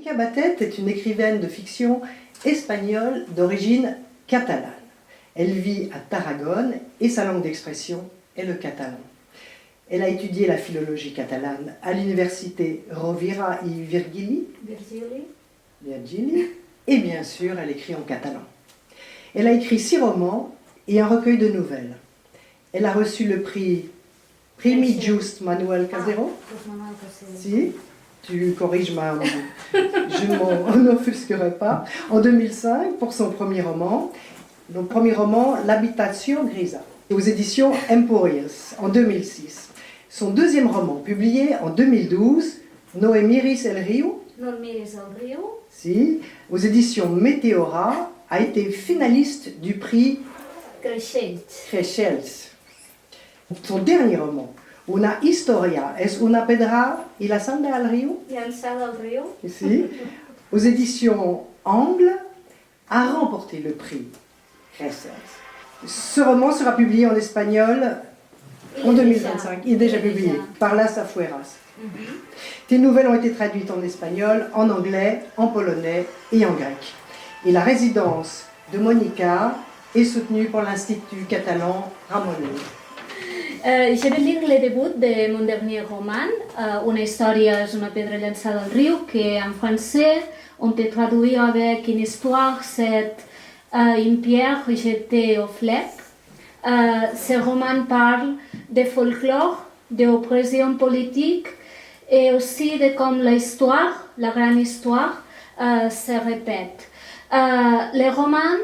Mònica Batet est une écrivaine de fiction espagnole d'origine catalane. Elle vit à Tarragone et sa langue d'expression est le catalan. Elle a étudié la philologie catalane à l'université Rovira et Virgili, et bien sûr, elle écrit en catalan. Elle a écrit 6 romans et un recueil de nouvelles. Elle a reçu le prix Premi Just Manuel Casero. Si, tu corriges je ne m'en offusquerai pas. En 2005, pour son premier roman, L'habitation grisa, aux éditions Empúries, en 2006. Son deuxième roman, publié en 2012, Noémiris el Rio, si, aux éditions Meteora, a été finaliste du prix Recueil. Son dernier roman, Una història es una pedra y llançada al río, si, aux éditions Anglais, a remporté le prix Reçu. Ce roman sera publié en espagnol en 2025. Il est déjà publié par Las Afueras. Tes nouvelles ont été traduites en espagnol, en anglais, en polonais et en grec. Et la résidence de Mònica est soutenue par l'Institut catalan Ramonès. Je vais lire le début de mon dernier roman, Una història és una pedra llançada al riu, que en français on peut traduire avec une histoire, c'est une pierre jetée au fleuve. Ce roman parle de folklore, d'oppression politique et aussi de comme l'histoire, la grande histoire, se répète. Le roman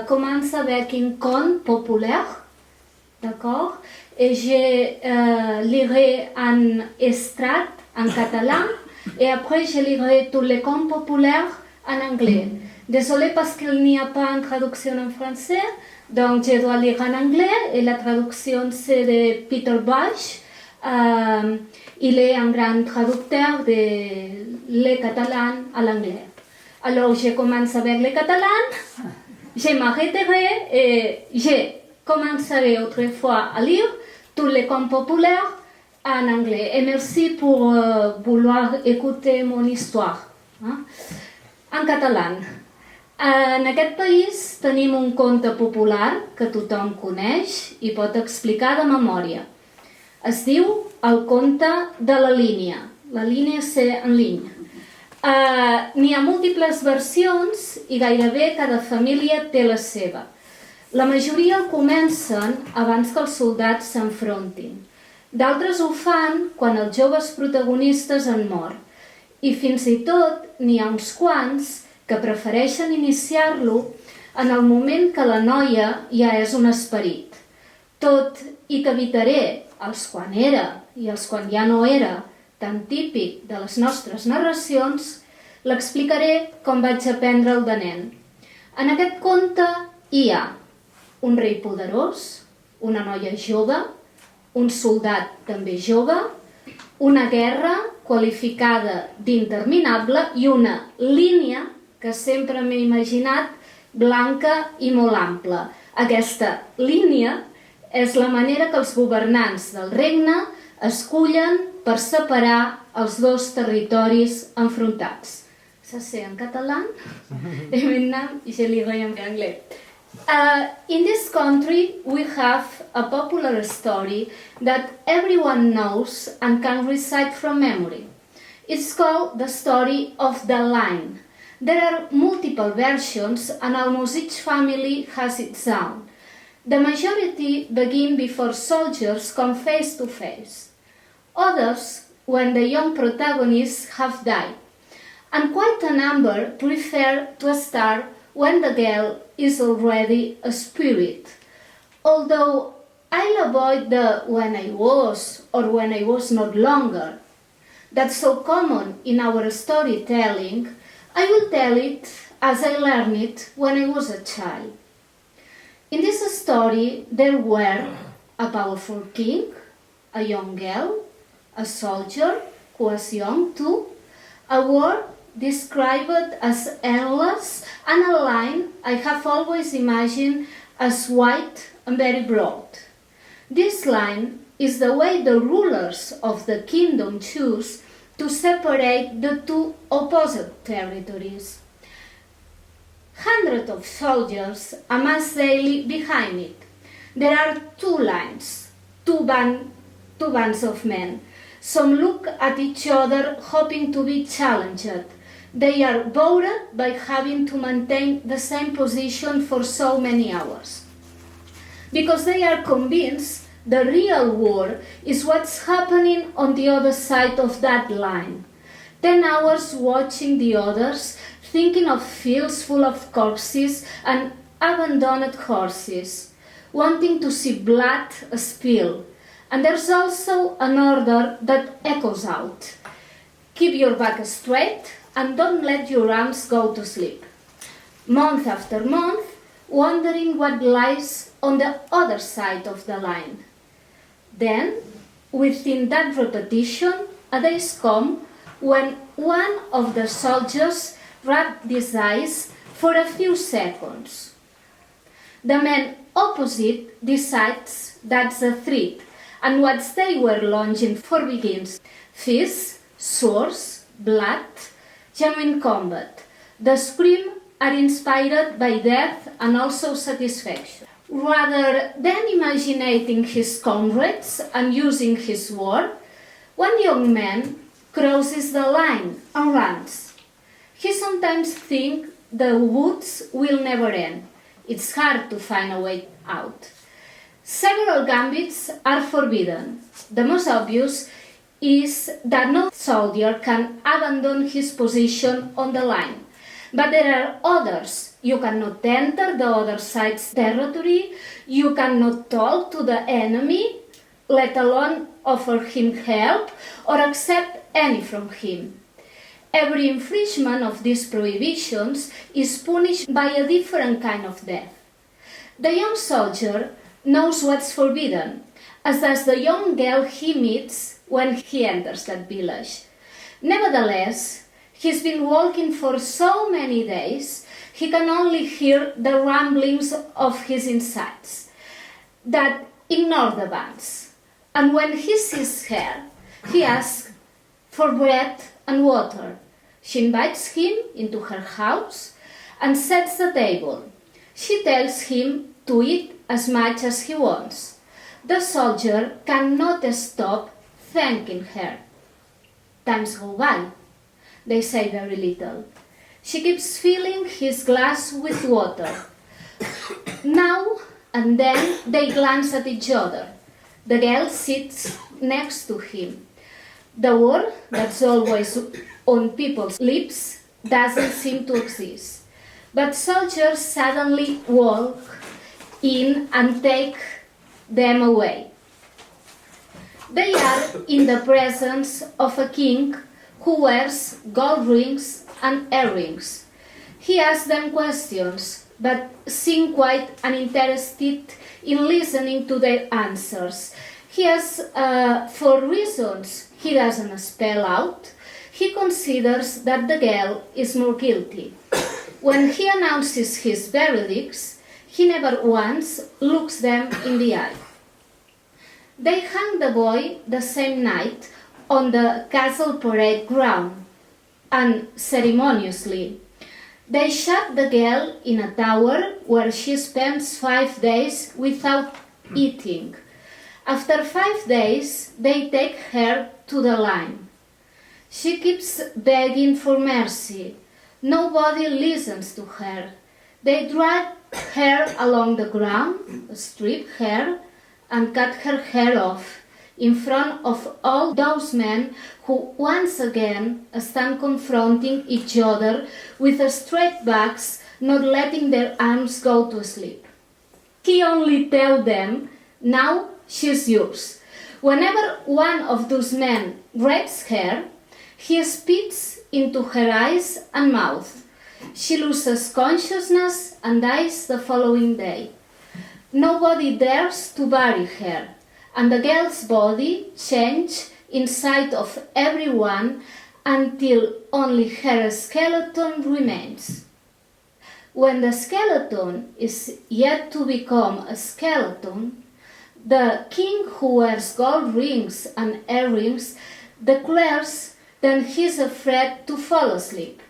commence avec un conte populaire, d'accord? Et je lirai un extrait en catalan et après je lirai tous les contes populaires en anglais. Désolée parce qu'il n'y a pas une traduction en français, donc je dois lire en anglais et la traduction c'est de Peter Bush. Il est un grand traducteur de le catalan à l'anglais. Alors je commence avec le catalan, je m'arrêterai et je commencerai autrefois à lire tous les contes populaires en anglais. Et merci pour vouloir écouter mon histoire. En catalan. En aquest país tenim un conte popular que tothom coneix i pot explicar de memòria. Es diu El conte de la línia. La línia c'est en ligne. N'hi ha múltiples versions i gairebé cada família té la seva. La majoria comencen abans que els soldats s'enfrontin. D'altres ho fan quan els joves protagonistes han mort. I fins i tot n'hi ha uns quants que prefereixen iniciar-lo en el moment que la noia ja és un esperit. Tot i que evitaré els quan era i els quan ja no era, tan típic de les nostres narracions, l'explicaré com vaig aprendre'l de nen. En aquest conte hi ha un rei poderós, una noia jove, un soldat també jove, una guerra qualificada d'interminable i una línia que sempre m'he imaginat blanca i molt ampla. Aquesta línia és la manera que els governants del regne escullen per separar els dos territoris enfrontats. Ça c'est en catalan et maintenant je lirai en anglais. In this country we have a popular story that everyone knows and can recite from memory. It's called the story of the line. There are multiple versions and almost each family has its own. The majority begin before soldiers come face to face. Others when the young protagonists have died. And quite a number prefer to start when the girl is already a spirit. Although I'll avoid the when I was or when I was not longer. That's so common in our storytelling. I will tell it as I learned it when I was a child. In this story, there were a powerful king, a young girl, a soldier who was young too, a war described as endless, and a line I have always imagined as white and very broad. This line is the way the rulers of the kingdom choose to separate the two opposite territories. Hundreds of soldiers amass daily behind it. There are two lines, two bands of men. Some look at each other hoping to be challenged. They are bored by having to maintain the same position for so many hours. Because they are convinced the real war is what's happening on the other side of that line. 10 hours watching the others, thinking of fields full of corpses and abandoned horses, wanting to see blood spill. And there's also an order that echoes out. Keep your back straight and don't let your arms go to sleep. Month after month, wondering what lies on the other side of the line. Then, within that repetition, a day comes when one of the soldiers wraps his eyes for a few seconds. The man opposite decides that's a threat, and what they were longing for begins. Fists, swords, blood, genuine combat. The screams are inspired by death and also satisfaction. Rather than imagining his comrades and using his sword, one young man crosses the line and runs. He sometimes thinks the woods will never end. It's hard to find a way out. Several gambits are forbidden. The most obvious is that no soldier can abandon his position on the line. But there are others. You cannot enter the other side's territory, you cannot talk to the enemy, let alone offer him help or accept any from him. Every infringement of these prohibitions is punished by a different kind of death. The young soldier knows what's forbidden, as does the young girl he meets when he enters that village. Nevertheless, he's been walking for so many days, he can only hear the rumblings of his insides that ignore the bands. And when he sees her, he asks for bread and water. She invites him into her house and sets the table. She tells him to eat as much as he wants. The soldier cannot stop thanking her. Times go by. They say very little. She keeps filling his glass with water. Now and then they glance at each other. The girl sits next to him. The word that's always on people's lips doesn't seem to exist. But soldiers suddenly walk in and take them away. They are in the presence of a king who wears gold rings and earrings. He asks them questions, but seem quite uninterested in listening to their answers. He asks for reasons he doesn't spell out. He considers that the girl is more guilty. When he announces his verdicts, he never once looks them in the eye. They hang the boy the same night on the castle parade ground, and ceremoniously they shut the girl in a tower where she spends 5 days without eating. After 5 days, they take her to the line. She keeps begging for mercy. Nobody listens to her. They drag her along the ground, strip her, and cut her hair off in front of all those men who once again stand confronting each other with straight backs, not letting their arms go to sleep. He only tells them, now she's yours. Whenever one of those men grabs her, he spits into her eyes and mouth. She loses consciousness and dies the following day. Nobody dares to bury her, and the girl's body changes in sight of everyone until only her skeleton remains. When the skeleton is yet to become a skeleton, the king who wears gold rings and earrings declares then he is afraid to fall asleep.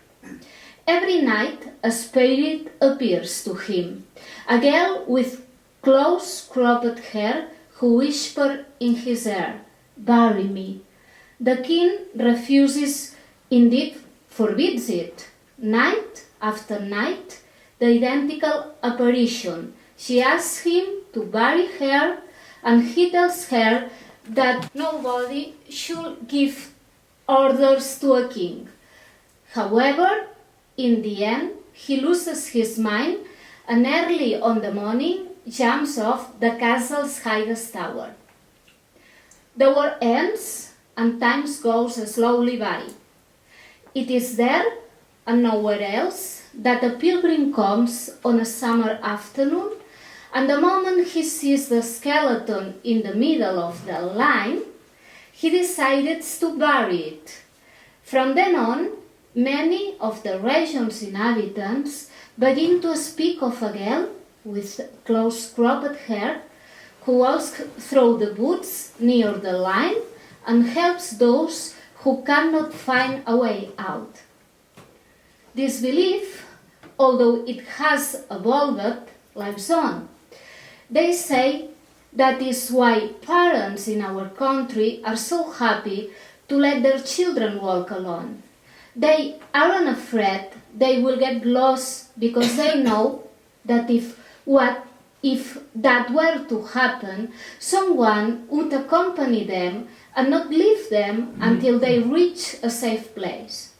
Every night a spirit appears to him, a girl with close cropped hair who whispers in his ear, "Bury me." The king refuses, indeed forbids it. Night after night, the identical apparition. She asks him to bury her, and he tells her that nobody should give orders to a king. However, in the end, he loses his mind and early on the morning jumps off the castle's highest tower. The war ends and time goes slowly by. It is there and nowhere else that a pilgrim comes on a summer afternoon, and the moment he sees the skeleton in the middle of the line, he decides to bury it. From then on, many of the region's inhabitants begin to speak of a girl with close cropped hair who walks through the woods near the line and helps those who cannot find a way out. This belief, although it has evolved, lives on. They say that is why parents in our country are so happy to let their children walk alone. They aren't afraid they will get lost because they know that if that were to happen, someone would accompany them and not leave them until they reach a safe place.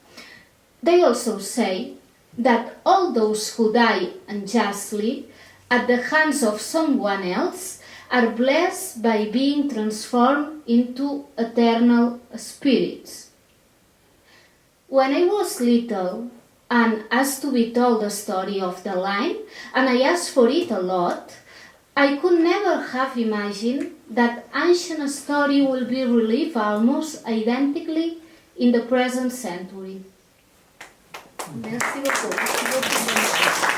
They also say that all those who die unjustly at the hands of someone else are blessed by being transformed into eternal spirits. When I was little and asked to be told the story of the line, and I asked for it a lot, I could never have imagined that ancient story will be relived almost identically in the present century. Merci beaucoup.